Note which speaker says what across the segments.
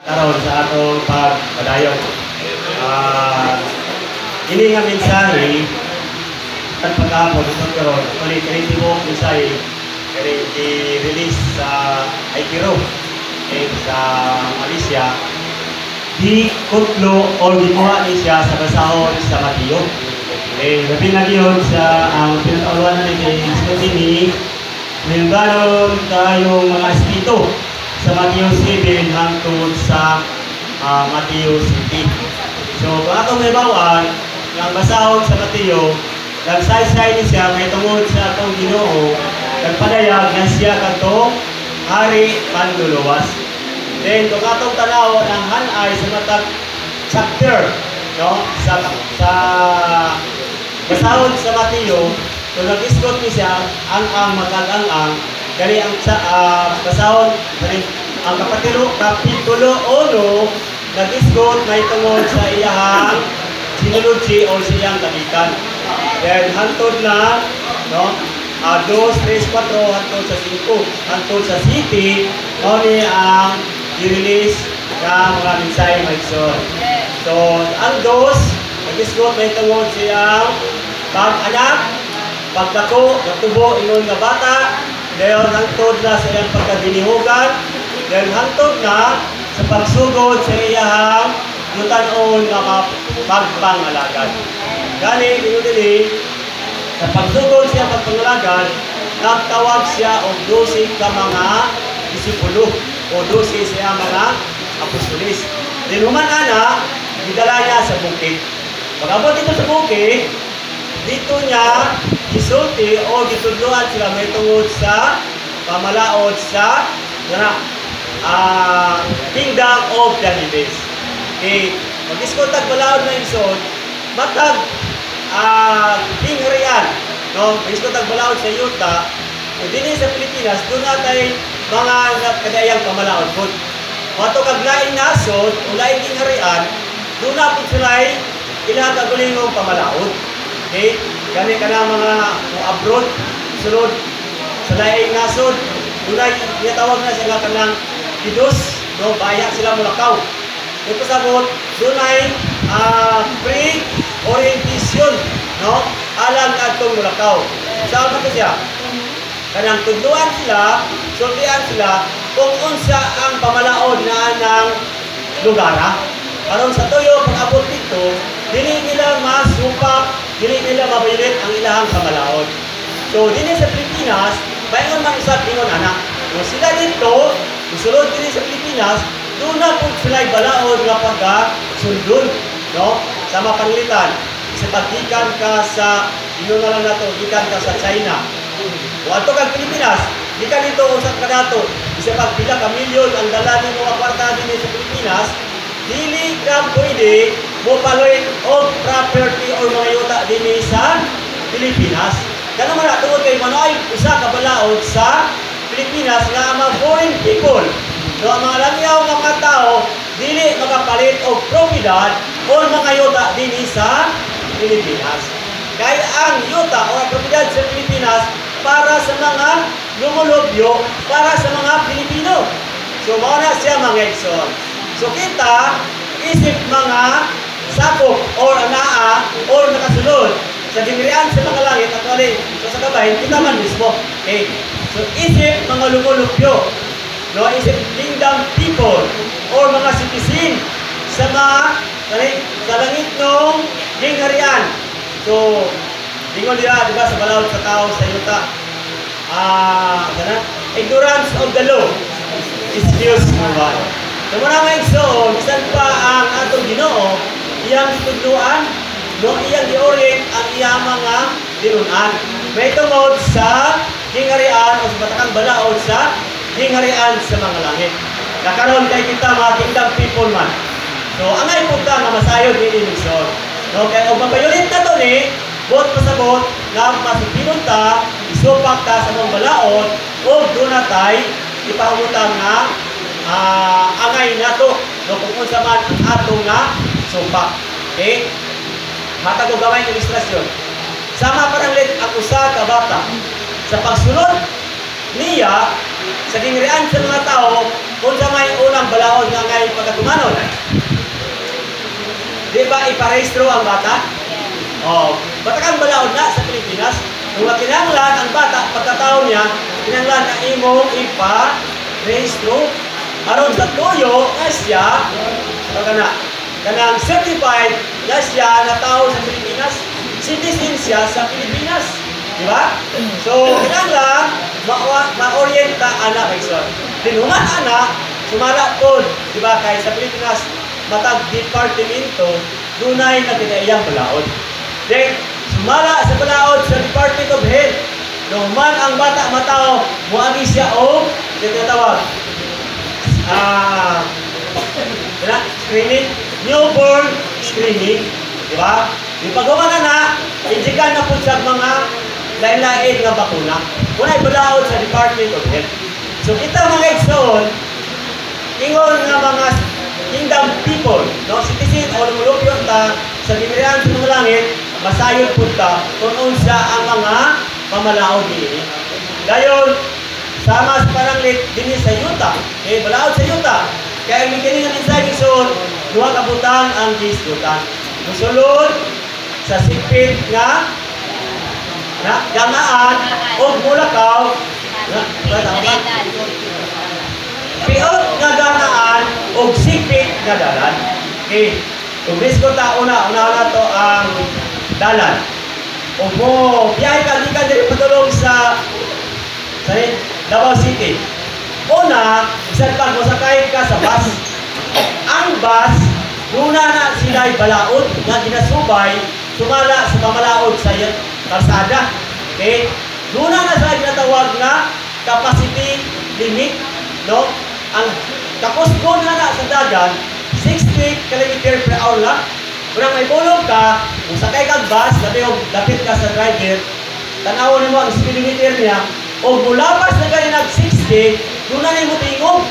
Speaker 1: Karon sa atong pagpadayon. Ini nga mensahe at pagkapon ito karon ulit tinitibok mensahe kaya i-release sa Aikiro sa Malaysia. Di kutlo o gikuha ni siya sa basahon sa Mateo. Gabi na yun sa pinag-awalan ni Scotini, mayroon tayong mga espito sa Mateo 7 hangtod sa Mateo City. So, kung atong may bawaan, ang basahon sa Mateo, nagsaysay ni siya may tungod sa atong Ginoo, nagpadayag na siya katong hari panduluwas. Then, kung atong tanaw ng hanay sa matag chapter, no? Sa basahon sa Mateo, kung nag-isgot ni siya, ang magkag-ang-ang, gani ang basahon, ang kapitulo 1, nag-isgot may tungod sa iyahang sinology o siyang kagikan. Then, hantod na, no? 2, 3, 4, hantod sa 5, hantod sa city, no ni ang i-release ka mga mensahe maigsoon. So, ang 2, nag-isgot may tungod siyang pag-anak, pagdako, nagtubo, ingon nga bata, dayon hantod na sa iyang pagkaginihugan, dayon hantod na sa pagsugod sa iyahang yutanon nga pagpangalagad. Gani, dinudili, sa pagsugod siya pagpangalagad, nagtawag siya og 12 ka mga disipulo o 12 siya mga apostolis. Then human ana, gidala niya sa bukid. Pag-abot dito sa bukid, dito niya gisulti o gitudloan sila may tungod sa pamalaod sa Kingdom of the Heavens. Okay, mag-iskot tag-balaod na isod, matag tingharian, no? Mag-iskot tag-balaod sa yuta, din sa Pilipinas, doon natin mga kadayang pamalaod po. Mato kaglaing nasod, o laing tingharian, doon na po sila'y ilang kagulingong pamalaod. Okay? Gani ka na mga abroad, sunod sa laing nasod, doon ay tinatawag na sila kanang Kidos, no? Baya sila mulakaw. Ito sabot, doon ay pre-orientation, no? Alang na itong mulakaw. Saan ba ito siya? Kanang tudluan sila, sultian sila, kung unsa ang pamalaod na ng lugara. Aron sa tuyo, pag-abot dito, dili nila masupak, dili nila mabayulit ang ilahang pamalaod. So, dili sa Pilipinas, bayan man usap ingon anak. Kung sila dito, isulod dili sa Pilipinas, doon na po sila'y balaod nga pagka-sundon, no? Sa mapanglitan, isa pagkikan ka sa, yun na lang na to, gikan ka sa China. Kung ato kang Pilipinas, di ka dito usap ka nato, isa pagpila ka milyon ang dala ni mga kwarta din sa Pilipinas, dili ka pwede mo paloy o property o mga yuta din sa Pilipinas. Kaya naman natungod kay Manoy, usa ka balaod sa Pilipinas nga mga foreign people, no, mga langyaw nga mga tao, dili makapalit o propiedad o mga yuta din sa Pilipinas. Kaya ang yuta o propiedad sa Pilipinas para sa mga lumulubyo, para sa mga Pilipino. So, mauna siya mga ekson. So, kita, isip mga sakop or anaa or nakasunod sa ginirian sa mga langit at wali. So, sa kabahin, kita man mismo. Okay. So, isip mga lumulubyo, no, isip kingdom people or mga citizen sa mga sa langit nung ginirian. So, ingon nila, diba, sa balaod sa tao, sa yuta. Ignorance of the law. Excuse mo ba? So, muna mga igsoon, saan pa ang atong Ginoo, iyang itudluan, no, iyang i-orient ang iyang mga dinunan. May tungod sa gingharian o sa batakang balaod sa gingharian sa mga langit. Nakaroon kay kita mga kingdom people man. So, angay po ka nga masayod ni igsoon. No, kaya o mapayulit na to ni, bot pasabot, nga masipinunta, isupak ta sa mga balaod, o doon na tayo, ipahumutang na angay na to, no, kung unsa man ang atong na supak. Okay? Matag og gamay ng ilustrasyon. Sama parang ang usa ka bata sa pagsunod niya sa gingharian sa mga tao unsa may unang balaod nga ngay pagkatumanon? Di ba iparehistro ang bata? Oh, batakan balaod na sa Pilipinas. Kung kinahanglan ang bata pagkataon niya, kinahanglan na imong ipa-rehistro aron sa tuyo nga siya kanang certified na siya na tao sa Pilipinas, citizen siya sa Pilipinas. Di ba? So, kinahanglan ma-orienta anak kay sir. Tinuman anak, sumala po, di ba, kay sa Pilipinas, matag departamento, dunay na kinayang balaod. Then, sumala sa balaod sa Department of Health. Nung man ang bata matao, muagi siya o tinatawag screening, newborn screening, di ba? Yung pagawa na indikan na po sa mga lain-lain nga bakuna. Una'y balaod sa Department of Health. So kita mga igsoon, ingon nga mga kingdom people, no, citizen o lumulupyon ta sa gimirian sa mga langit, masayod po ta kung unsa ang mga pamalaod niini. Dayon, sama sa pananglit din sa yuta. Okay, balaod sa yuta. Kaya may kini nga mensahe igsoon, duha ka butang ang gisgutan. Musulod sa sipit nga gangaan o mulakaw piot nga ganaan o sipit nga dalan. Okay. Tumis ko ta una to ang dalan. O mo biyahe ka di ka diri padulong sa Davao City. Una, isang pag masakay ka sa bus. Ang bus, muna na sila'y balaod nga ginasubay, sumala sa pamalaod sa kalsada. Okay? Muna na sa ginatawag na capacity limit, no? Ang kakusgo na sa dagat, 60 km/h lang. Kung may bulong ka, kung sakay kang bus, lapit ka sa driver, tanawin mo ang speed limiter niya, o mulapas na kayo nag-60, doon na yung mutingog.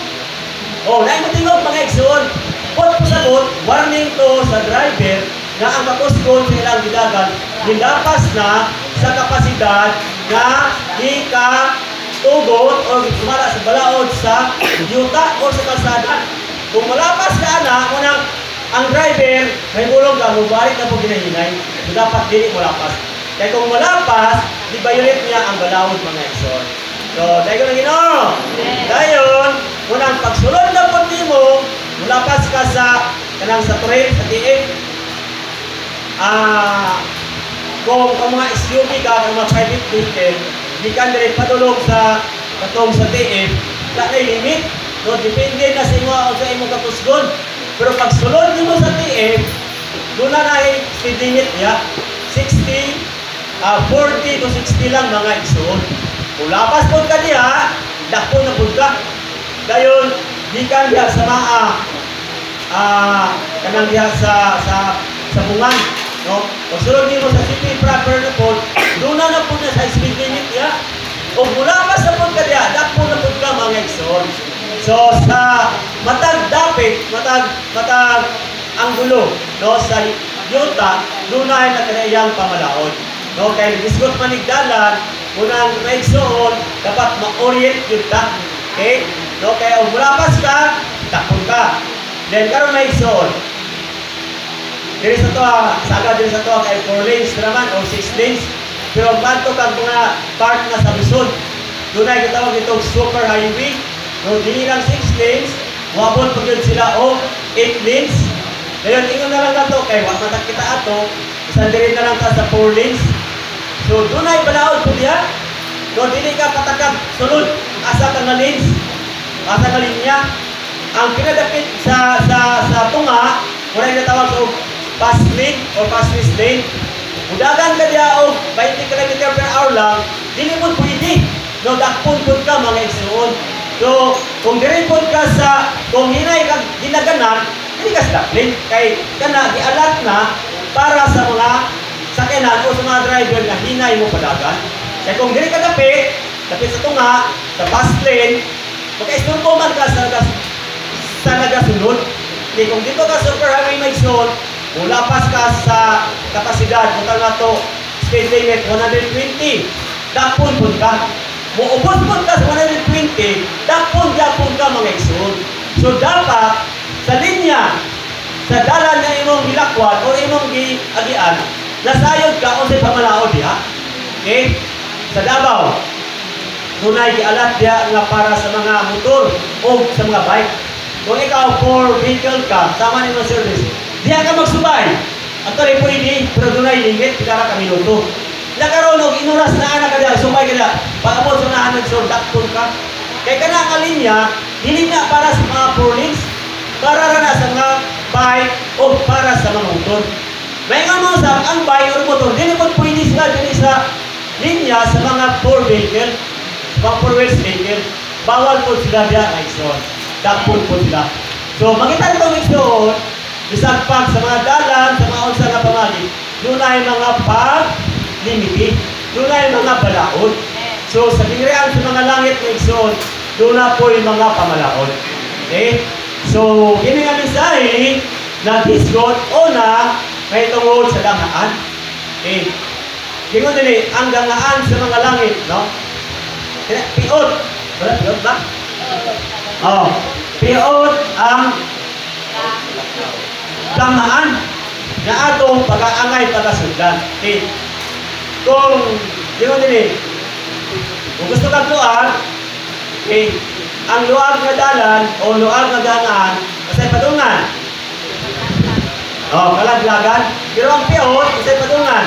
Speaker 1: O, na yung mutingog mga igsoon. Put po sa boat, warning to sa driver na ang kakusgon sa ilang gidagan, nilapas na sa kapasidad na ika-tugot o sumala sa balaod sa yuta o sa kalsada. Kung malapas ka na, unang ang driver, may bulong ka, mubalik na po ginahinay, dapat dili malapas. Kaya kung malapas, di-violate niya ang balaod mga igsoon. So, dahil ko na Ginoo. Dayon, unang pagsulod na po mo, mulapas ka sa kanang sa trail, sa TF. Kung mga SUV ka, kung mga private vehicle, hindi ka direct padulog sa katong sa TF, wala na limit. No, depende na sa imong kakusgon. Pero pag sulod mo sa TF, doon na speed limit niya, 40 to 60 lang mga igsoon. Kung lapas po ka diha, dakpo na po ka. Dayon, di ka diha sa kanang diha sa bungan. No? Pag sulod mo sa city proper na po, doon na po na sa speed limit niya. Kung lapas na po ka diha, dakpo na po ka mga igsoon. So, sa matag anggulo, no, sa yuta, doon na na kanayang pamalaod. No, kaya disgot manigdalan, unang maigsoon, dapat ma-orient yuta. Okay? No, kaya kung mulapas ka, takpon ka. Then, karon maigsoon. Diri sa saga diri sa kay 4 lanes naman o 6 lanes. Pero kanto kang mga part na sa Luzon. Doon ay gitawag itong super highway. No, dili lang 6 lanes, wabon po yun sila o 8 lanes. Ngayon, ingon na lang na ito, kaya matak kita ato, isang diri na lang ka sa 4 lanes. So, doon ay balaod po diya. No, dili ka patakag, sulod, asa ka na lanes, asa ka linya. Ang pinadapit sa tunga, wala yung natawag sa fast lane o fastest lane. Udagan ka diya o 20 km/h lang, dili mo pwede. No, dakpon po ka mga igsoon. So, kung diripod ka kung hinay ka ginaganan, hindi ka sa lane. Kaya gialat na para sa mga sakyanan o sa mga driver na hinay mo padagan. Kaya kung diri ka dapit sa tunga, sa fast lane, maka-isturbo man ka sa nagasunod. Kaya kung dito ka super highway maigsoon, mulapas ka sa kapasidad, kung na to, speed limit 120, dapon po ka. Muubos po ka sa 120, dapon ka mga igsoon. So dapat sa linya, sa dalan na imong gilakwan o imong giagian, nasayod ka unsay pamalaod diha. Okay? Sa Davao, tunay gialat diha nga para sa mga motor o sa mga bike. Kung ikaw for vehicle ka, sama nimo service, diha ka magsubay. Actually pwede, pero dunay limit, pila ka minuto. Nakaroon og inuras na anak ka diha, subay ka diha. Pag-abot sa nahan ng dakpon ka. Kay kana ka linya, dili na para sa mga 4 lanes, para na sa mga bike o para sa mga motor. May nga mo sa ang bike o motor, dili mo pwede sila dili sa linya sa mga 4 vehicle, mga 4 wheels vehicle. Bawal po sila diha na igsoon. Dakpon po sila. So makita nito igsoon, bisag pag sa mga dalan, sa mga unsa nga pamagi, doon ay mga pag-limiti, doon ay mga balaod. So sa tingrian sa mga langit na igsoon, doon na po yung mga pamalaod. Okay? So, kini nga mensahe na disgot o na may tungod sa dangaan. Okay? Gingon din ang dangaan sa mga langit, no? Piot. Wala, piot ba? Oh. Piot ang dangaan na atong pag-aangay pag-asundan. Okay? Kung, gingon din kung gusto kang luag, okay, ang luag na dalan o luag na dangaan, kasay padungan. Oh, kalaglagan. Pero ang piot, kasay padungan.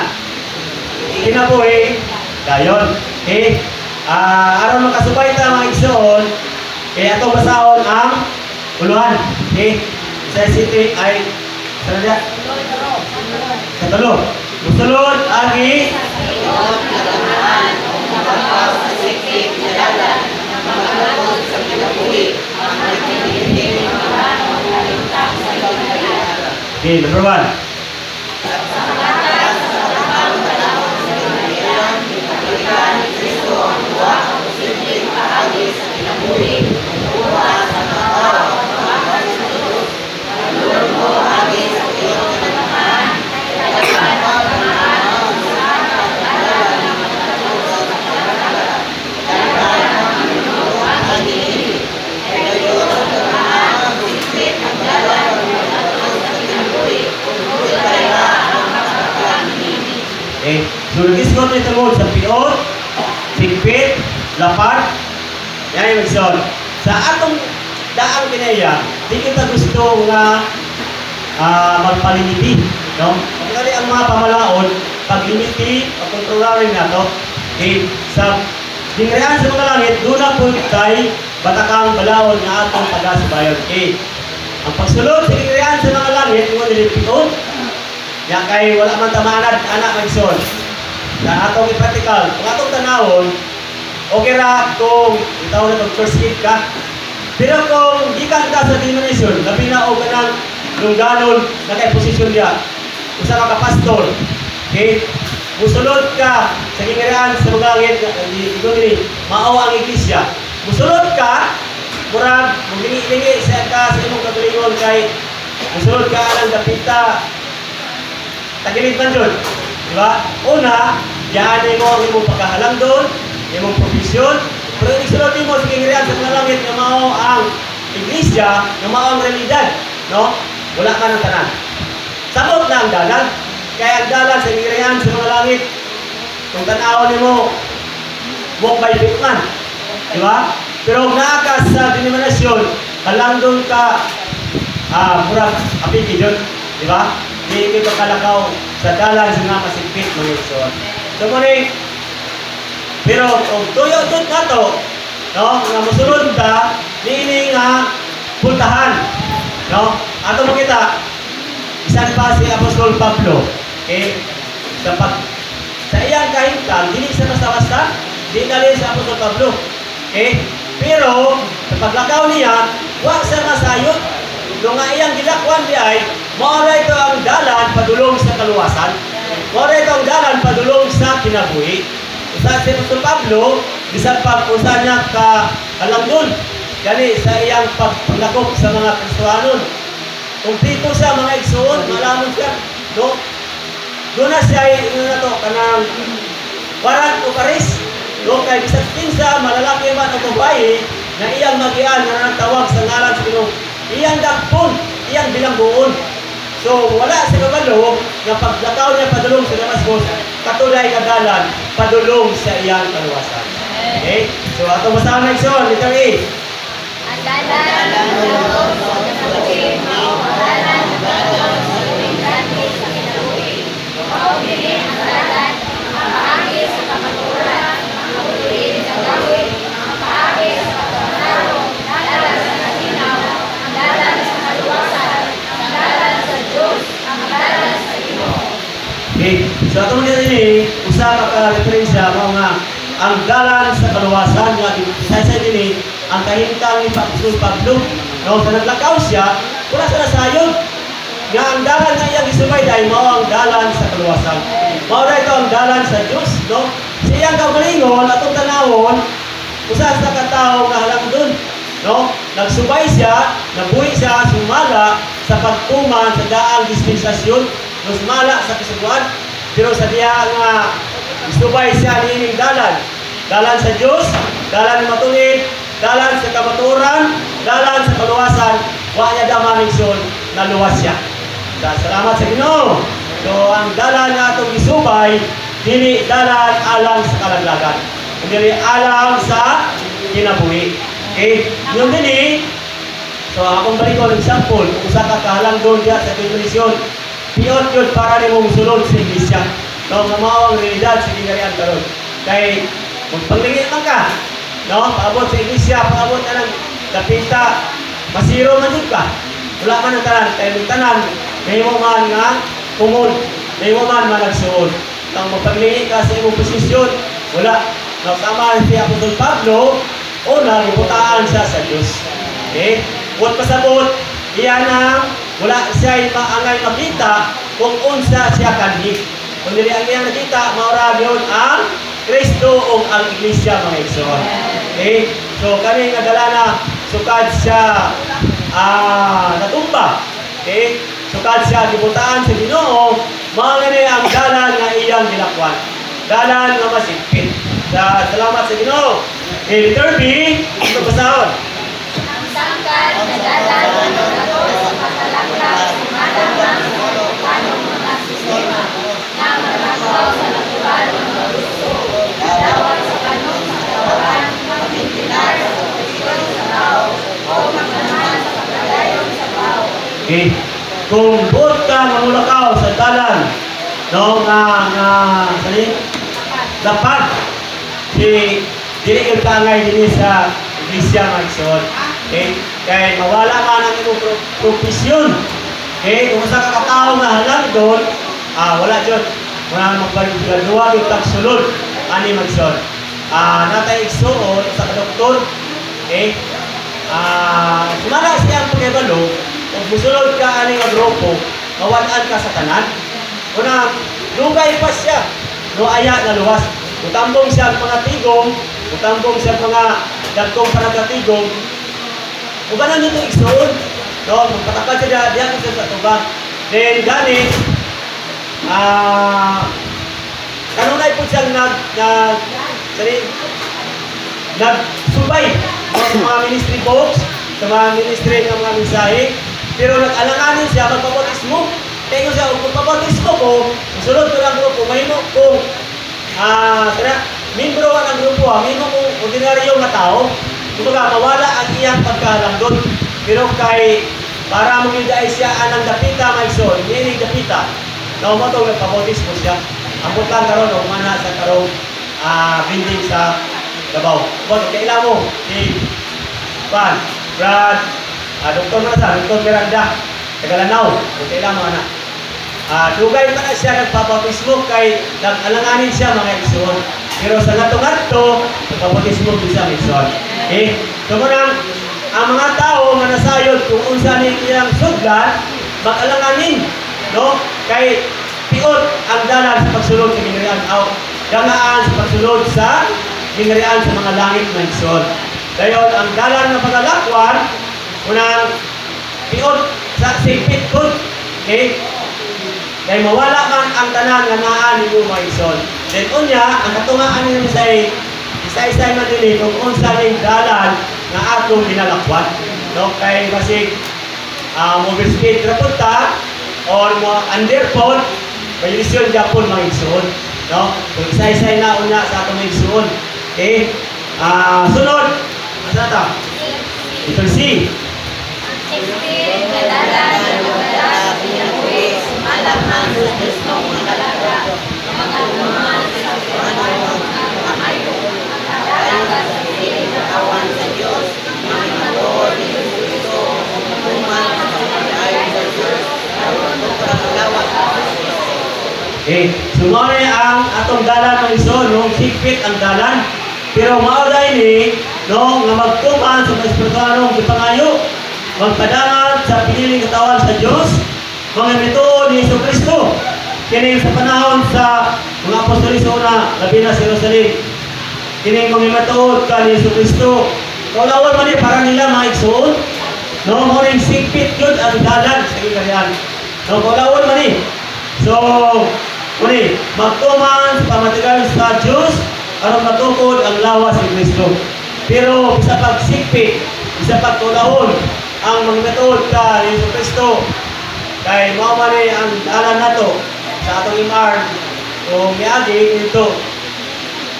Speaker 1: Kinabuhi, dayon. Okay? Aron makasubay ta mga igsoon, kaya atong basahon ang uluhan. Okay? Sa city ay Katulo. Musulod agi okay, number 1. Okay. So, nag-isgot nito mo sa piot, sigpit, lapad, yan yung magsyon. Sa atong daang kinaya, di kita gusto nga magpalimiti. No? Kasi ang mga pamalaon, paglimiti, pagkontrolarin na to, okay. Sa dingrean sa mga langit, doon na po tayo batakang balaon na atong pag-asubayon. Okay. Ang pagsulod sa dingrean sa mga langit, yung nilipitod, yan kay wala man tamanad anak magson. Sa atong i-practical, kung atong tanawon, okay ra kung itaw na itong first aid ka. Pero kung gikan ka sa denomination, labi na o ganang lungganon na kay posisyon niya, usa ka pastor, okay? Musulod ka sa kingirian sa mga langit, ito nili, mao ang iglesia. Musulod ka, murag, maglingi-lingi sa ka sa imong katulingon kay musulod ka ng dapita, tagilid man doon. Diba? Una, yan mo ang imong pagkahalang doon, imong provision, pero isulod mo sa kingirian sa mga langit na mao ang iglesia, na mao ang realidad. No? Wala ka ng tanan. Sabot na ang dalan. Kaya ang dalan sa kingirian sa mga langit, kung tanawon mo, walk by faith man. Diba? Pero kung naakas sa denominasyon, kalang doon ka, murag apiki doon. Diba? Hindi ka kalakaw sa dalan sa nga masigpit mga igsoon. So muli, pero kung tuyo doon na to, no, nga musulod ka, hindi nga puntahan. No? Ato mo kita, isan pa si Apostol Pablo, okay? Sa iyang kahintang, hindi sa basta-basta, hindi dali sa Apostol Pablo. Okay? Pero, sa paglakaw niya, wag sa masayot. Nung nga iyang gilakwan di ay, maura ito ang dalan padulong sa kaluwasan. Maura ito ang dalan padulong sa kinabuhi. Sa si Apostol Pablo, bisan pag-usa niya kalangdon, gani sa iyang paglakop sa mga Kristohanon. Kung dito siya mga igsoon, malamon siya. No? Doon na siya, na to, kanang warang o karis. No, kay bisag kinsa malalaki man o babae na iyang magian nga nagtawag sa ngalan sa Ginoo, iyang dagpon, iyang bilangguon. So wala sa kabalo nga paglakaw niya padulong sa Damascus, katulay nga dalan padulong sa iyang kaluwasan. Okay? So ato basahan na igsoon, letter A.
Speaker 2: Ang dalan ng padulong sa kinabuhi, mao ang dalan ng padulong sa tingkati sa kinabuhi. Mao dili ang dalan ang paagi sa kamaturan, ang pagtuin sa gawin, ang paagi sa pagkamanaro, dalan sa katinaw, ang dalan sa kaluwasan, ang dalan sa Diyos, ang dalan sa Ginoo.
Speaker 1: Okay. So atong dinhi usa ka referensya mao nga ang dalan sa kaluwasan nga sa dinhi ang kahimtang ni Pablo. No, sa naglakaw siya, wala sa nasayod. Nga ang dalan nga iyang gisubay dahil mao ang dalan sa kaluwasan. Mao na ito ang dalan sa Diyos, no? Sa iyang kaugalingon, atong tanawon, usa sa katao nga halangdon, no? Nagsubay siya, nabuhi siya, sumala sa pagtuman sa daang dispensasyon, no, sumala sa kasuguan, pero sa diya nga isubay siya niining dalan. Dalan sa Diyos, dalan ng matulid, dalan sa kamaturan, dalan sa kaluwasan, wa niya damamigson na luwas siya. Salamat sa Ginoo. So ang dalan nga atong isubay, dili dalan alang sa kalaglagan, kundi alang sa kinabuhi. Okay? Yung dini, so akong balik ko ng example, kung usa ka kahalang doon diya sa definisyon, piyot yun para ni mong sulod sa iglesia. No, mao ang realidad sa ginarian karon. Kay magpanglingit man ka, no, paabot sa iglesia, paabot ka ng dapita, masiro man yun ka. Wala man ang tanan, kaya ng tanan, may mo man nga kumod, may mo man managsuod. Nang magpanglingit ka sa imong posisyon, wala. No, sama si Apostol Pablo, una, ibutaan siya sa Diyos. Okay? Huwag pasabot, iyan ang wala siya maangay makita kung unsa siya kanhi. Kung dili ang iyang nakita, maurag yun ang Kristo o ang Iglesia, mga igsoon. Okay? So, kani nga dalana, sukad siya natumba. Okay? Sukad siya gibutaan sa Ginoo, mga ni ang dalan nga iyang ginakwan. Dalan nga masigpit. Salamat sa Ginoo. Okay, letter B, ito pasahon.
Speaker 2: Ang sangkad na dalan ng nato sa pasalaklag, malamang sa kanong mga sistema, na maglakaw sa natural ng gusto, dawat sa kanong katawan, magpintilar sa posisyon sa tao, o maglaman sa pagkadayon sa tao.
Speaker 1: Okay. Kung buot ka mamulakaw sa dalan, no, dapat dili yung tangay din sa iglesia magsuot. Okay? Kaya mawala man ang imong profesyon. Okay? Kung sa kakatao na halang doon, wala dyan. Wala magpagaduwa yung tagsulod. Ani magsuot. Natay igsuot sa kadoktor. Okay? Sumala siya ang pagkabalo, kung musulod ka ani nga grupo, mawalaan ka sa tanan. Una, lugay pa siya. No aya na luwas. Utambong siya ang mga tigong, utambong siya ang mga dagkong panagatigong. Ubanan nito igsoon. No, magpatakad siya diyan sa tubag. Then gani kanunay po siyang nagsubay sa mga ministry folks, sa mga ministry ng mga mensahe, pero nag-alanganin siya magpapotismo. Kaya kung siya, kung papotismo ko, susunod ko ng grupo, mahimo kung membro ka ng grupo, mahimo kung ordinaryo nga tao, kumbaga mawala ang iyang pagkahalangdon. Pero kay para magigay siya anang dapita maigsoon, hindi dapita, na umatong nagpapotismo siya. Ambot lang karon o mana sa karong binding sa Davao. Boto, kailan mo si Brad, Dr. Marasa, Dr. Miranda, Tagalanaw, kailan mo anak. Dugay pa na siya nagpapautismo kay nag-alanganin siya mga igsoon. Pero sa nato-nato, nagpapautismo din siya mga igsoon. Okay? So munang, ang mga tao manasayod kung unsa ni iyang sugdan, mag-alanganin, no? Kay piot ang dalan sa pagsulod sa ginarian out. Dangaan sa pagsulod sa ginarian sa mga langit mga igsoon. Dayon, ang dalan ng paglalakwan, unang piot sa sigpit ko. Okay? Kaya mawala man ang tanan nga naa ni mga igsoon. Then unya, ang katungaan ni say isa-isa man din kung unsa ning dalan nga atong ginalakwan. No, kay basig overspeed ra pud ta or mo underpod kayisyon Japon mga igsoon. No, kung isa-isa na una sa atong igsoon. Okay? Sunod. Asa ta? Ito si
Speaker 2: Spirit, kadalan, nagdala, pinabuhi, sumalamang sa Diyos mong magalaga, magatuman sa Panginoon, ang kamayo, magdalaga sa piling katawan sa Diyos, magmatuod ni Kristo, magtuman sa pagkain sa Diyos, karoon mo pagkalawa sa Diyos.
Speaker 1: okay. Sumali ang atong dalan ng igsoon, no? Sikpit ang dalan. Pero mauday ni, no, nga magtuman sa espiritualong ipangayo, magpadangan sa piniling katawan sa Diyos, mga mituod ni Jesu Kristo. Kini sa panahon sa mga apostolis una, labi na sa Jerusalem. Kini mga mituod ka ni Jesu Kristo. Kaulawan man ni para nila mga igsoon, no, mga sikpit yun ang dalan sa ikarian. No, kaulawan man ni. So, muli, magtuman sa pamatigan sa Diyos, aron matukod ang lawas ni Kristo. Pero sa pagsikpit, sa pagtulahon, ang mga metod ka ni Jesu Kristo, kay mao man ang dalan nato sa atong imar o miagi dito.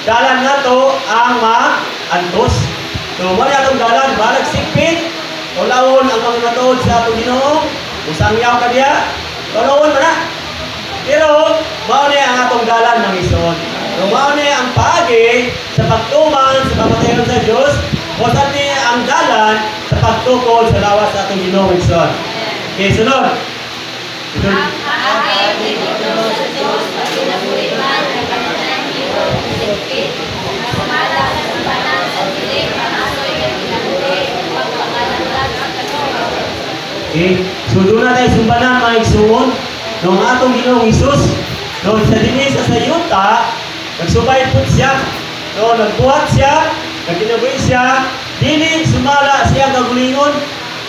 Speaker 1: Dalan nato ang ma-antos. So, mali atong dalan, balag sikpit, tulahon ang mga metod sa atong Ginoo, usang yaw ka diya, tulahon man na. Pero, mao ni ang atong dalan ng igsoon. Mao ni ang paagi sa pagtuman sa pamatayon sa Diyos o sa ang dalan sa pagtukod sa lawas sa atong Ginoo igsoon. Okay, sunod.
Speaker 2: Ang aking tinuturo sa Diyos, pagkinabuhiman, ang kanilang hiro, sikpit, na sumala sa sambanan sa dilim, panasoy ng kinabuhi, pagpakalanglag ang kasuhan.
Speaker 1: Okay, so doon na tayo sumbanan mga igsoon ng atong Ginoong Hesus. No, sa dinis sa sayuta, nagsubay po siya. No, nagbuhat siya, nagkinabuhi siya, dili sumala siya kagulingon.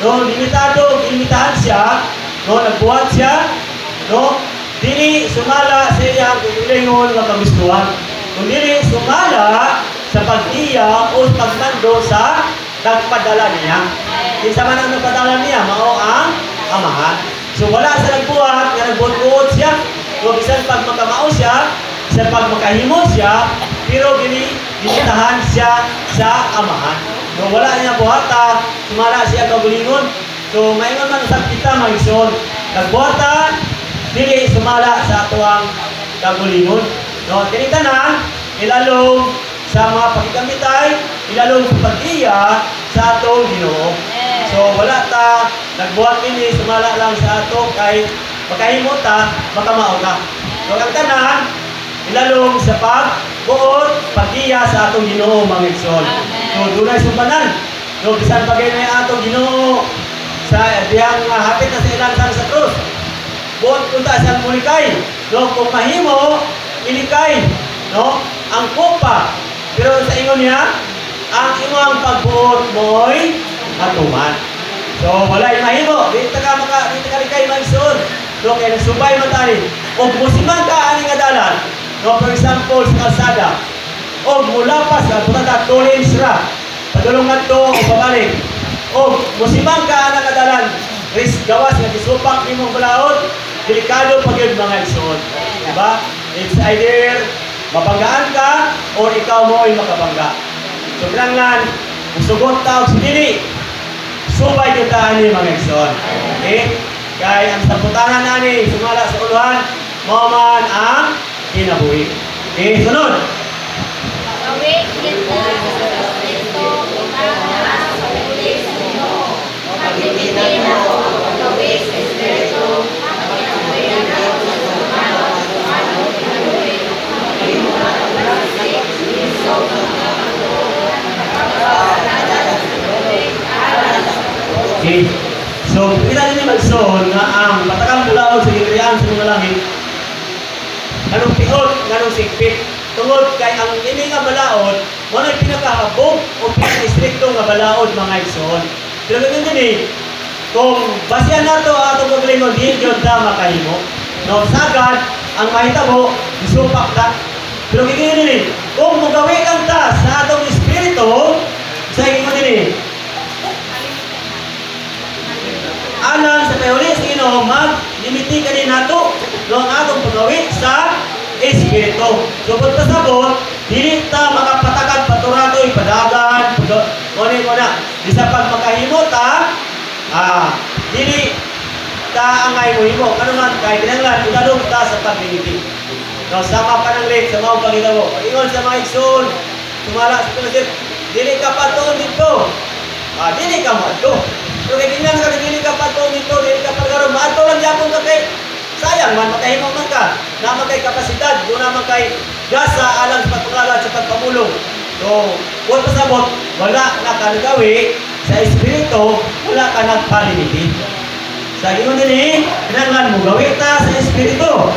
Speaker 1: No, limitahan siya. No, nagbuhat siya. No, dili sumala siya kagulingon nga kagustuhan. Kung dili sumala sa pag-iya o pagmando sa nagpadala niya. Kinsa man ang nagpadala niya, mao ang Amahan. So wala sa nagbuhat, nga nagbuhat siya. So bisan pag makamao siya, sa pag makahimo siya, pero limitahan siya sa Amahan. So wala niya buhata, sumala siya kagulingon. So maingon man sa kita mga igsoon, nagbuhata, dili sumala sa atuang kagulingon. No, kini tanan ilalong sa mga pagkikamitay, ilalong sa pag-iya sa atong Ginoo. So wala ta nagbuhat ini sumala lang sa ato kay makahimo ta, makamao ta. So ang tanan ilalong sa pagbuot, pag-iya sa atong Ginoo mga igsoon. So dunay sumbanan. So bisan pagay na atong Ginoo sa diyang hapit na sa ilang sa krus. Buot punta sa mulikay. No, kung mahimo ilikay, no, ang kupa. Pero sa ingon niya, ang imong pagbuot mo'y matuman. So walay mahimo, di ta likay mga igsoon. No, kaya nagsubay man tani. O musiman ka ani nga dalan. No, for example sa kalsada. O mulapas ka punta tolerance ra. Padulong ngadto o pabalik. O musiman ka ana nga dalan. Risk gawas nga gisupak nimong balaod. Delikado pag yun mga igsoon. Diba? It's either mabanggaan ka o ikaw mo ay makabangga. So kailangan usugot tao sa dili. Subay kita ani mga igsoon. Okay? Kaya ang saputanan nani sumala sa uluhan, maman ang kinabuhi. Okay, sunod.
Speaker 2: Gawin kita sa Kristo, umahan sa uli sa Ginoo. Pagtitin ako ang gawin sa Espiritu, ang kinabuhian ako sa sumalo, ano kinabuhi, pagkimuha ang pag-isip, iso, pagkakatuon, pagkakasada sa tubig, aral sa tubig.
Speaker 1: Okay. So, kita din magsoon nga ang patakang bulaod sa gikriyaan sa mga langit. Anong piot, anong sikpit. Tungod kay ang ini nga balaod, mo na pinakahabog o pinaka-istrikto nga balaod mga igsoon. Pero ganyan din eh, kung basyan nato atong paglingon, di yun ta makahimo. No, sagad, ang mahitabo, isupak ta. Pero ganyan din eh, kung mugawi lang ta sa atong espiritu, sa inyo din eh. Alang sa payuli sa Ginoo mag-limiti ka din nato no atong pagawi sa espiritu. So pagpasabot, dili ta makapatakag paturatoy padagan, kuni mo na. Di sa pag makahimo ta, dili ta angay mo himo. Kano man kay kinahanglan idalog ta sa paglimiti. No sama pa ng late sa mga pagitabo. Ingon sa mga igsoon, sumala sa tulisip, dili ka patuon dito. Dili ka maadto. Pero kaya tingnan ka, dili ka patuon dito, dili ka pagkaroon. Maadto lang yapon ka kay sayang man, makahimo man ka. Naman kay kapasidad, doon naman kay gasa alang sa pagpanglagat sa pagpamulong. So, kung pasabot, wala na ka nagawi sa espiritu, wala ka nagpalimiti. Sa inyo din eh, kinahanglan mo gawi ta sa espiritu.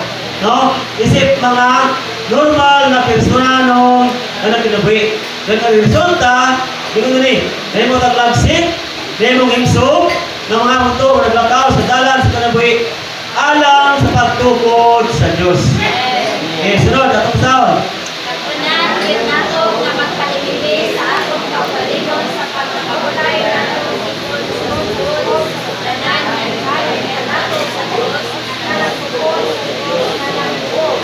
Speaker 1: No? Isip mga normal na personanong na kinabuhi. Then ang resulta, yun din eh, dahil mo taglagsik, dahil mo himsog, ng mga muto, naglakaw sa dalan sa kinabuhi, alang sa pagtukod sa Diyos. Okay, sunod, atong sound.
Speaker 2: Katunan, yun nato nga magpalimiti sa atong kaugalingon sa pagkakabulay na atong ikon sunod sa tanan nga ihalin nato sa Diyos na nagpupod sa Diyos na nagpupod.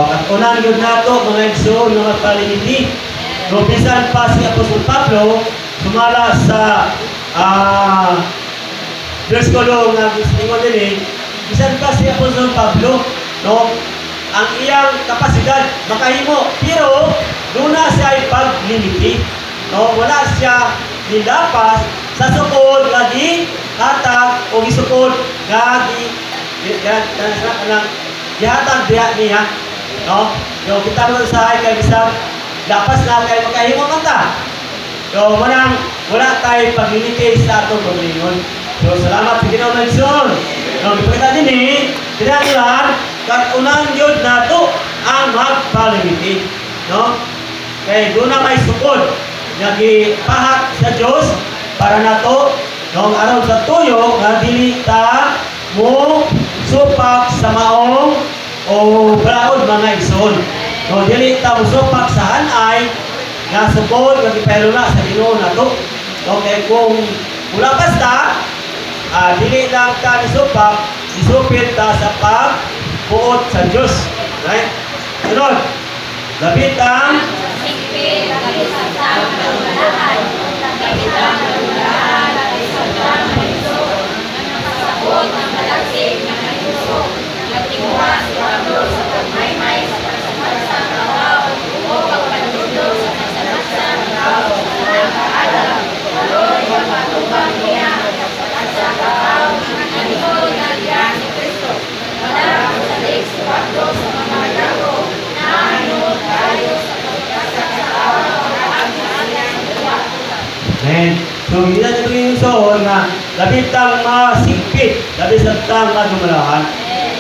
Speaker 1: Katunan yun nato, mga igsoon nga magpalimiti. So, bisan pa si Apostol Pablo, sumala sa Diyos ko lang nga gusto din eh, bisan pa si Apostol Pablo, no, ang iyang kapasidad makahimo, pero doon na siya ay paglimiti. No, wala siya nilapas sa sukod lagi hatag o gisukod lagi gihatag diha niya. No, yo kita mo sa ay kay bisag lapas na kay makahimo man ta. So, wala tayo paglimiti sa atong paglingon. So, salamat sa Ginoo Nelson. No, ipakita din eh, kinahanglan katunan yun nato ang magpalimiti. No? Kaya doon na may sukod nagipahat sa Diyos para nato noong araw sa tuyo nga dili ta mo supak sa maong o balaod mga igsoon. No, dili ta mo supak sa hanay nga sukod nga gipaylo na sa Ginoo nato. Okay, kung wala basta dili lang ka nisupak, isupit ta sa pagbuot sa Diyos. Right? Sunod, labit ang
Speaker 2: Sigpit, labit sa tang kalulaan, labit ang kalulaan, labit sa tang kalusok, na nakasabot ng malagsik na kalusok, nagtingwa si Pablo sa pagmaymay sa pasamasang araw, o pagpandudog sa pasamasang araw, sa nagkaalam, karoon yung patubang niya, sa araw, nanihod na niya si Kristo. Wala ang salik si Pablo sa mga lago, na anod tayo sa pagkasang araw, ang hanggang diwa.
Speaker 1: Amen. So, hindi na ito yung soon na labit ang masigpit, labit ang madumalahan.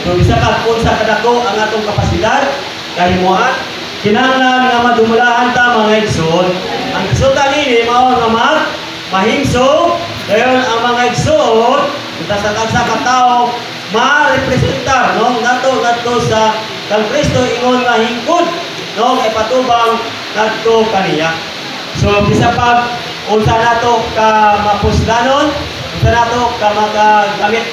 Speaker 1: So, bisa ka kung sa kadako ang atong kapasidad, kahimuan, kinahanglan nga madumalahan ta mga igsoon. Ang resulta nini mao nga mahimso, dayon ang mga igsoon, kita sa katao ma-representar no nato sa kang Kristo ingon nga hingkod no kay patubang ngadto kaniya. So bisa pag unsa nato ka mapusdanon, unsa nato ka magagamit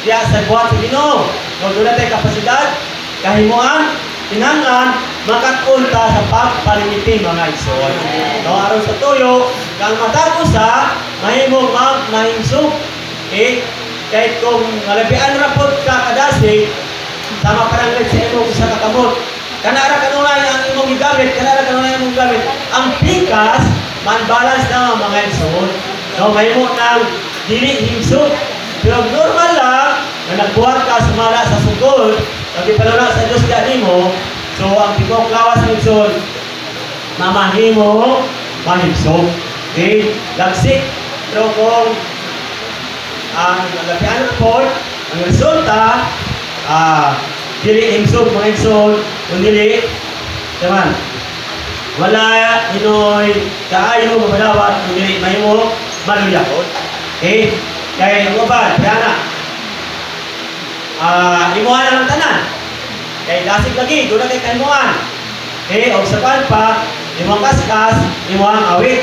Speaker 1: diya sa buhat sa Ginoo. No doon natin kapasidad, kahimuan, kinahanglan makatunta sa pagpalimiti mga igsoon. No aron sa tuyo kang matapos sa mahimong mahimsog kahit kung malabian rapod ka kadasi sama parang sa imong sa kakamot kanara kanunay ang imong gigamit kanara kanunay ang imong gamit ang pikas man balance na mga igsoon. No mahimo nang dili himsog pero normal lang na nagbuhat ka sumala sa sugod pagipalula sa Dios kanimo. So ang tikok lawas ng igsoon mamahimo mahimsog. Okay, lagsik pero kung ang nalapian report, ang resulta, dili himsog mga igsoon, kung dili, naman, wala hinoy kaayo mabadawat, kung dili mahimo maluyakot. Okay? Kaya yung ubad, kaya na, imuhan ang tanan. Kaya lasig lagi, doon na kay kaimuhan. O sa pa, imong kaskas, imong awit.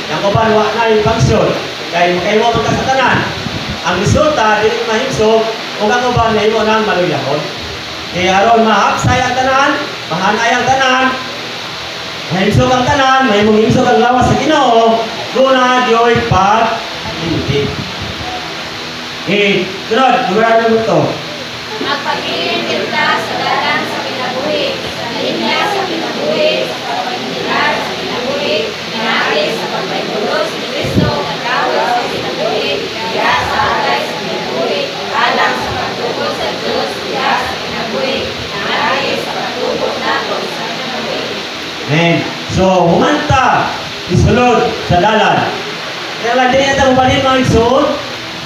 Speaker 1: Yang uban wa na yung function. Kaya mo magkasatanan. Ang resulta, dili mahimsog, kung ang uban na imo nang maluyahon. Aron mahapsay ang tanan, mahanay ang tanan, mahimsog ang tanan, mahimsog ang lawas sa Ginoo, guna diyo'y pag-ibig. Sunod, numero mo ito.
Speaker 2: Magpabilin kita sa dalan sa kinabuhi, sa linya sa kinabuhi, sa pagpagdilar sa kinabuhi, pinagi sa pagpagpulos ni Kristo, nagkawal sa kinabuhi, diya sa agay sa kinabuhi, alang sa pagtugod sa Diyos, diya sa kinabuhi, pinagi sa pagtugod nato sa kinabuhi.
Speaker 1: Amen. So, humanta, isulod sa dalan. Kaya lang din ito mabalin mga isulod,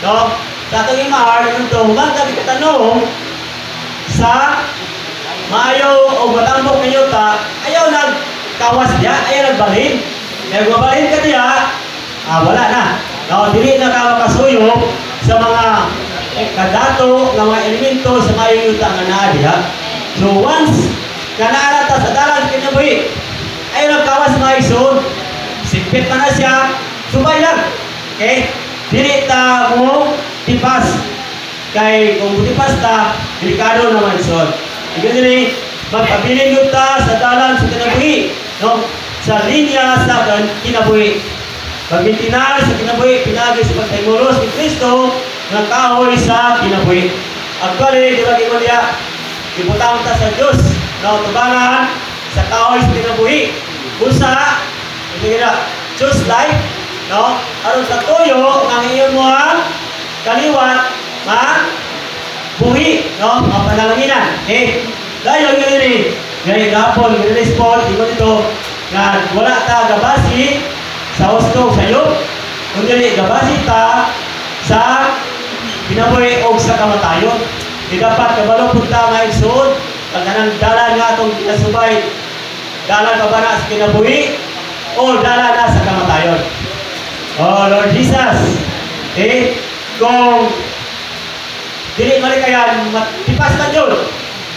Speaker 1: no? Sa itong imahar, ito humanta, ikatanong, sa maayo o matambok ninyo ta, ayaw nagkawas diya, ayaw nagbalhin. Kaya mabalhin ka diya, wala na. No, dili na ka makasuyo sa mga kadato, ng mga elemento sa maayo yuta nga naa diya. So once ka naarata sa dalan sa kinabuhi, ayaw nagkawas mga isun, sipit man na siya, subay lang. Okay? Dili ta mo tipas. Kay kung tipas ta, delikado naman son. Ibig sabihin, magpabilin yun ta sa dalan sa kinabuhi, no? Sa linya sa kinabuhi. Pagmintinar sa kinabuhi, pinagi sa pagtaymulos ni Kristo, ng kahoy sa kinabuhi. Actually, di ba kikuliya, ibutang ta sa Diyos, no? Tubangan sa kahoy sa kinabuhi. Usa, ito gina, choose life, no? Aron sa tuyo, ang iyon mo ang kaliwat, buhi, no? Mga panalanginan. Dahil yun rin, ngayon gapon, respond, ito dito, na wala ta gabasi sa hustong sayo, kundi gabasi ta sa kinabuhi o sa kamatayon. Di dapat kabalo punta nga isun, pagkanang dalan nga itong kinasubay, dalan ka ba na sa kinabuhi o dalan na sa kamatayon? Oh Lord Jesus, kung dili malikayan, matipas ka yun.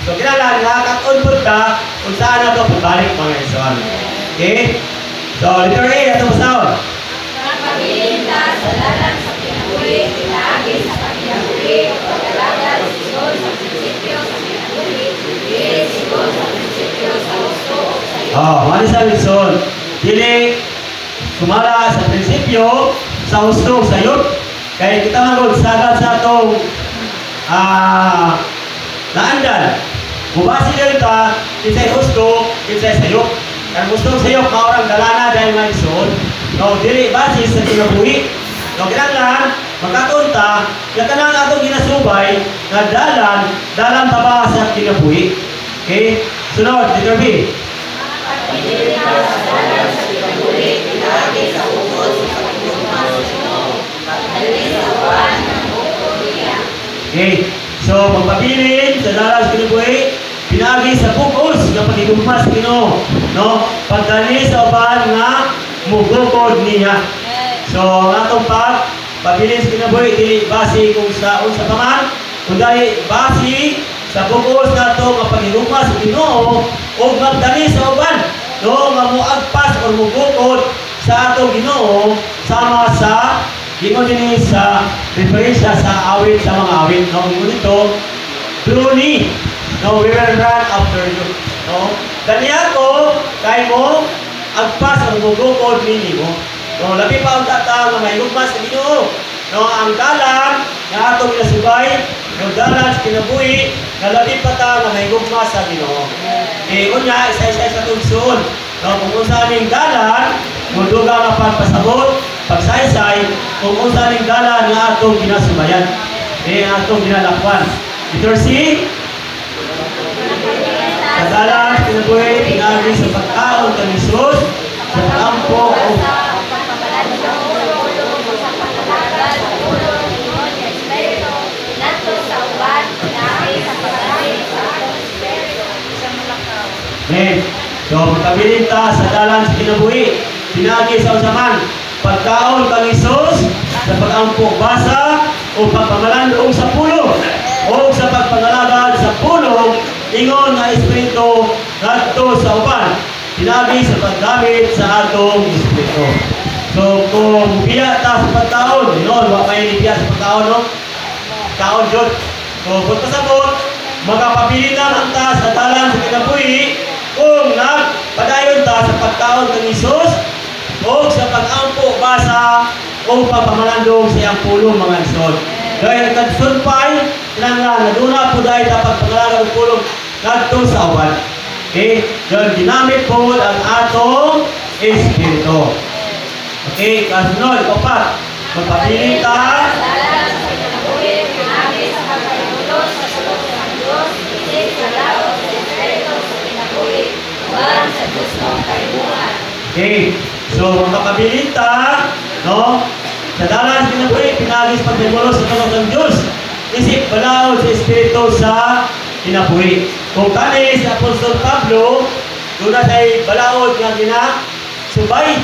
Speaker 1: So, kinalaan nga, kak-unput ka, kung saan na ito pagbalik mga ison. Okay? So, letter A, ito mo sound.
Speaker 2: Magpabilin ka sa dalan sa kinabuhi, pinaagi sa kinabuhi, pag-alaga sigon sa prinsipyo sa kinabuhi, dili sigon sa prinsipyo sa gusto o sa iyo.
Speaker 1: Mali sa ison. Dili sumala sa prinsipyo sa gusto sa iyo. Kaya kita magod sagad sa itong naandan. Bubasi din ta, kinsay gusto, kinsay sayok. Kaya gusto sayok, maurang dalana dahil may isun. No, dili basis sa kinabuhi. No, kinanglan, magkatunta, yung kanang atong ginasubay, na dalan taba sa kinabuhi. Okay? Sunod, letter B.
Speaker 2: Pagpili ka sa dalan sa kinabuhi, pinagi sa ukos sa pagdugma sa Ginoo, pagdali sa buwan ng ukol niya.
Speaker 1: Okay? So, magpabilin sa dalan sa kinabuhi, pinagi sa bukos ng pagdugma sa Ginoo, no? Pagdali sa uban nga mugukod niya. So, ang atong pabilin sa kinabuhi, dili basi kung sa unsa pa man, kundi basi sa bukos na ito nga pagdugma sa Ginoo o magdali sa uban, no? Nga muagpas o mugukod sa atong Ginoo sama sa ingon din sa referensya sa awit sa mga awit, no? Ingon dito, truly, no, we will run after you, no? Dali ako, kay mo, agpas o mugukod nini mo. No, labi pa ang tata nga may lugmas sa Ginoo. No, ang dalan nga atong ginasubay, no, dalan sa kinabuhi, nga labi pa ta nga may lugmas sa Ginoo. Unya, isa-isa sa tugsun. No, kung unsa ning dalan, muduga nga pagpasabot, pagsaysay, kung unsa ning dalan nga atong ginasubayan. Atong ginalakwan. Letter C, sa dalan sa kinabuhi, pinagi sa pagkaon kang Isus, sa pag-ampo o so, magkabilin ta sa dalan sa kinabuhi, pinagi sa usaman, pagkaon kang Isus, sa pag-ampo basa, o pagpamalandong sa pulo, o sa pagpangalagad sa pulo, ingon na Espiritu ngadto sa uban. pinagi sa paggamit sa atong espiritu. So kung biya ta sa pagkaon, wa may biya sa pagkaon, no? Kaon jud. So kung pasabot, makapabili naman ta sa dalan sa kinabuhi kung nagpadayon ta sa pagkaon kang Hesus o sa pag-ampo ba sa o pagpamalandong sa iyang pulong mga isod. Dahil nagsunpay, tinanglan, naduna po dahil dapat pangalaga ng pulong nagtong sa awan. Okay? Dahil ginamit po ang atong espiritu. Okay? Kasunod, kapat, magpapili ta okay. So, magpapili ta, no? Sa dalan sa kinabuhi, pinagis pagbimulos sa tulong ng Diyos. Isip balaod sa espiritu sa kinabuhi. Kung kani si Apostol Pablo, doon na sa'y balaod nga ginasubay.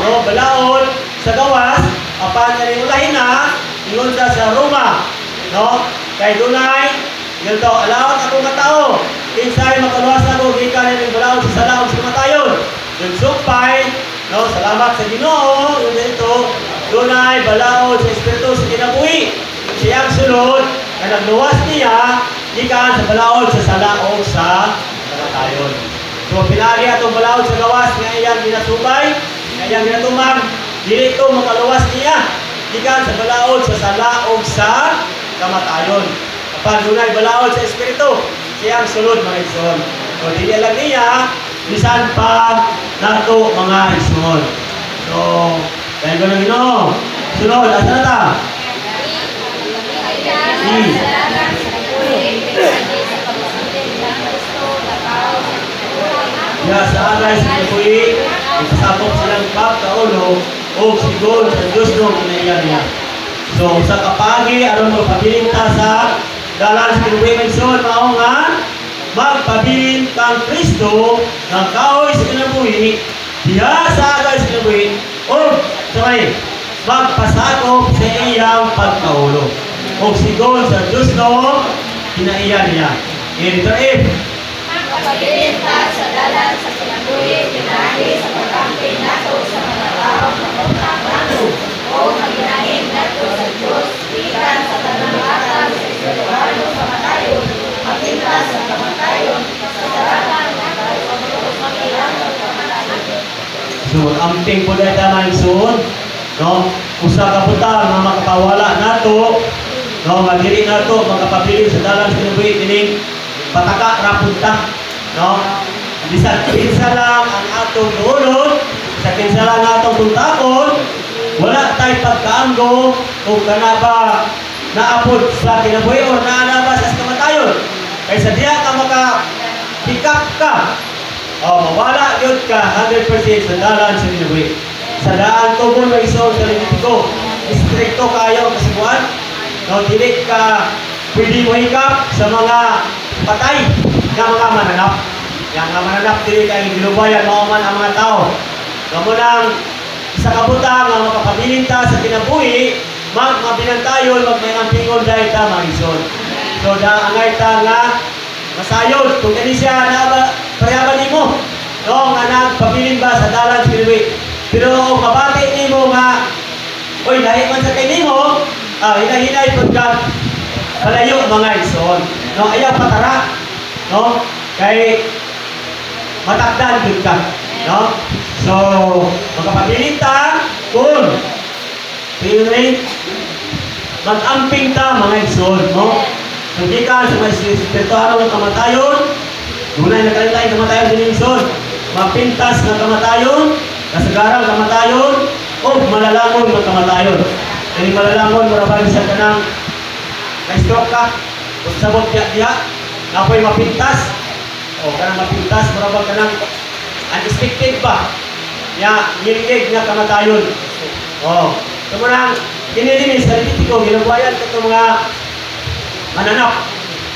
Speaker 1: No? Balaod sa gawas, apan na rin ulahin na, ingon sa Roma. No? Kaya doon ay, yun to, alawat akong katao. Kinsay makaluwas ako, gikan na rin balaod sa salaog sa matayon. Yung sumpay, no? Salamat sa Ginoo, yun dito. Doon ay balaod sa espiritu sa kinabuhi. Siyang sulod na nagluwas niya gikan sa balaod sa salaog sa kamatayon. So pinagi atong balaod sa gawas nga iyang ginatubay, nga iyang ginatumag, dili ito makaluwas niya gikan sa balaod sa salaog sa kamatayon. Kapag doon ay balaod sa espiritu, siyang sulod mga igsoon. So dili lang niya bisan pa nato mga igsoon. So dahil ko na Ginoo. Sunod, asa na ta? Ya, sa agay sa kinabuhi, isasapok silang pagkaulo o sigol sa Diyos nung kinaiyan niya. So, sa kapagi, aron mo pabilin ta sa dalan sa kinabuhi may son, mao nga, magpabilin kang Kristo ng kahoy sa kinabuhi, diha sa agay sa kinabuhi, o sabay, magpasakop sa iyang pagkaulo. O sigol sa Diyos no, kinaiyan niya. Letter F.
Speaker 2: Magpabilin ta sa dalan sa kinabuhi, pinagi sa pag-amping nato sa mga tao, kapag nato, o maginahin nato sa Diyos, ikan sa tanang atang sa espiritualo sa matayon, magpintas sa kamatayon, sa daratang nato, mag-ilang sa kamatayon.
Speaker 1: So, amping po dahil tama yung suon, no? Usa ka butang nga makapawala nato, no? Magdili nato, magkapabilin sa dalan sa kinabuhi, kining pataka rapunta, no? Bisan kinsa lang ang atong duolon, sa kinsa lang atong tuntakon, wala tayo pagkaanggo kung kana ba naapod sa kinabuhi o naanaba sa kamatayon. Kaya sa diya ka maka-pick up ka, mawala yun ka 100% sa dalan sa kinabuhi. Sa daan tubon na iso sa Levitico, istrikto kayo kasubuan, no, dili ka pwede mo hikap sa mga patay na mga mananap. Yang mga mananap dili ka gilubayan mao man ang mga tao. Kamo nang sa kabutang nga makapabilin ta sa kinabuhi, magbinantayon, magmayampingon dahil ta maison. So da angay ta nga masayod kung kani siya na parehaban nimo, no, nga nagpabilin ba sa dalan sa kinabuhi. Pero mabati nimo nga, oy lahi man sa kay nimo, hinay-hinay pagka palayo mga ison. No, ayaw patara, no? Kay matakdan gud ka, no? So, magkapabilin ta kung mag-amping ta mga ison, no? So, di ka sa mga espiritualo ng kamatayon, gunay na kalitain kamatayon din ison, mapintas ng kamatayon, kasagarang kamatayon, o malalangon ng kamatayon. Kaya malalangon, marabang siya ka ng na-stroke ka, o sabot diya, napoy mapintas, o kanang mapintas, marabang ka ng unexpected ba, ya, nilingig nga kamatayon. O, ito mo nang kinilinis sa Levitico, ginagawayan ka ito mga mananap.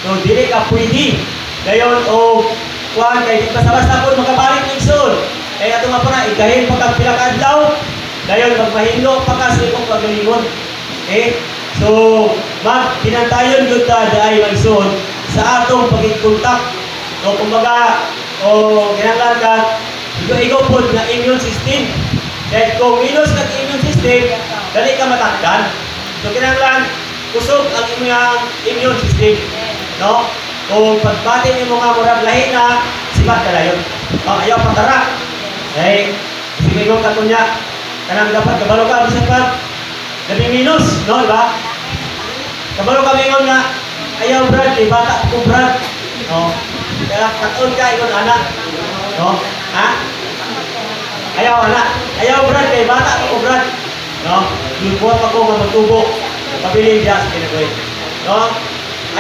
Speaker 1: So, dili ka pwede. Gayon, o, kuhan, kaya di basta-basta po makabalik ng soul. Kaya ito nga pa ikahin pagkapila ka adlaw, gayon, magmahinlo pa ka sa ikong pagalingon. Okay? So, pinantayon yun ta dahil magsoon sa atong pagkikontak. O kumbaga, o ginanglan ka, Igo po na immune system. Dahil kung minus ng immune system, dali ka matakdan. So kinahanglan kusog ang immune system. No? Kung pagbati ni mga murag lahi na, sibat ka dayon. Ayaw patara. Eh, sige mo katunya. Kanang dapat kabalo ka bisan pag labing minus, no, diba? Kabalo ka mingon nga ayaw brad, kay bata ko brad. No? Kaya katon ka ikon anak. No? Ha? Ayaw anak. Ayaw brad, kay bata ko brad. No? Lubuhat ako nga magtubo. Pabiling diya sa kinagawin. No?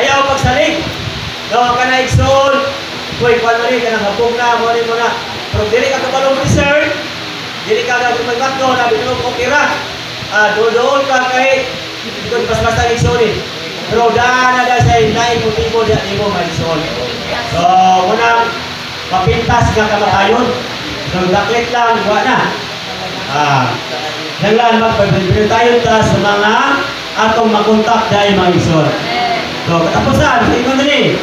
Speaker 1: Ayaw pagsalig. No? Kana igsoon. Uy, kuwan mo rin, kanang hapong na, mo na. Pero dili ka kabalong research, dili ka nagpagmat no, nabi mo okay ra. Doon ka kay ikon basta igsoon. Pero daan na sa lain motibo diya imo magsoon. So, munang mapintas nga kamatayon. So, daklit lang, buwa na. Nanglan magpapilitin tayo ta sa mga atong makontak dahil mga igsoon. So, katapusan, ikon din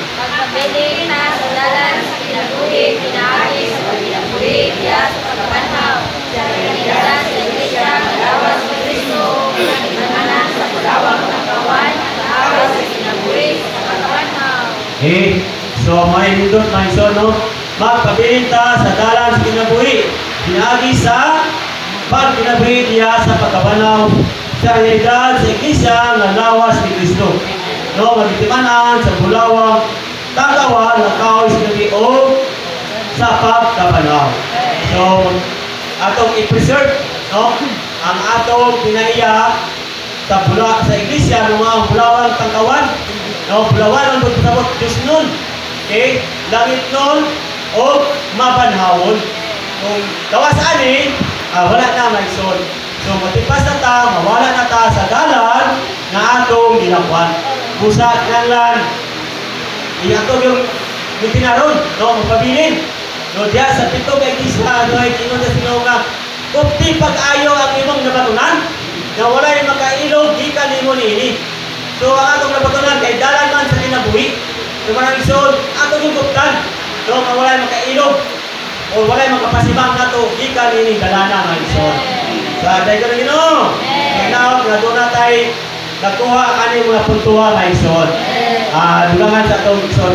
Speaker 2: Pagpabiling na sa dalan sa kinabuhi, pinaagi sa pagkinabuhi, diya sa pagkabanhaw, sa kanilatan sa iglesia, malawas sa Kristo, pinagananan sa pagawang katawan, malawas sa kinabuhi sa pagkabanhaw.
Speaker 1: So may nindot na iso, no? Magpabiling ta sa dalan sa kinabuhi, pinaagi sa pagkinabuhi diya sa pagkabanaw, sa kanilatan sa iglesia, malawas ni Kristo. No, magitimanan sa bulawang tagawan na kaoy sa o sa pagkabanaw. So, atong i-preserve, no, ang atong pinaiya sa iglesia ng mga bulawang tagawan. No, bulawan ang pagkabot Diyos nun. Okay? Langit nun o mabanhawon. Kung gawas ani, wala na maigsoon. So, matipas na ta, mawala na ta sa dalan na atong ginakwan. Busa kinanglan iatog yung tinaron, no, magpabilin. No, diya sa pito kay Kisra, no, ay kinon sa Ginoo nga, kupti pag-ayo ang imong nabatunan, na walay makailog, gikan nimo niini. So, ang atong nabatunan, kay dalan man sa kinabuhi, so, marang isoon, atong yung kuptan, no, walay makailog, o walay makapasimang nato, gikan niini, dalana, mga isoon. So, dahil ko na Ginoo, kaya na doon na tayo, nakuha ka mga puntuwa na isoon. Dugangan sa itong isoon.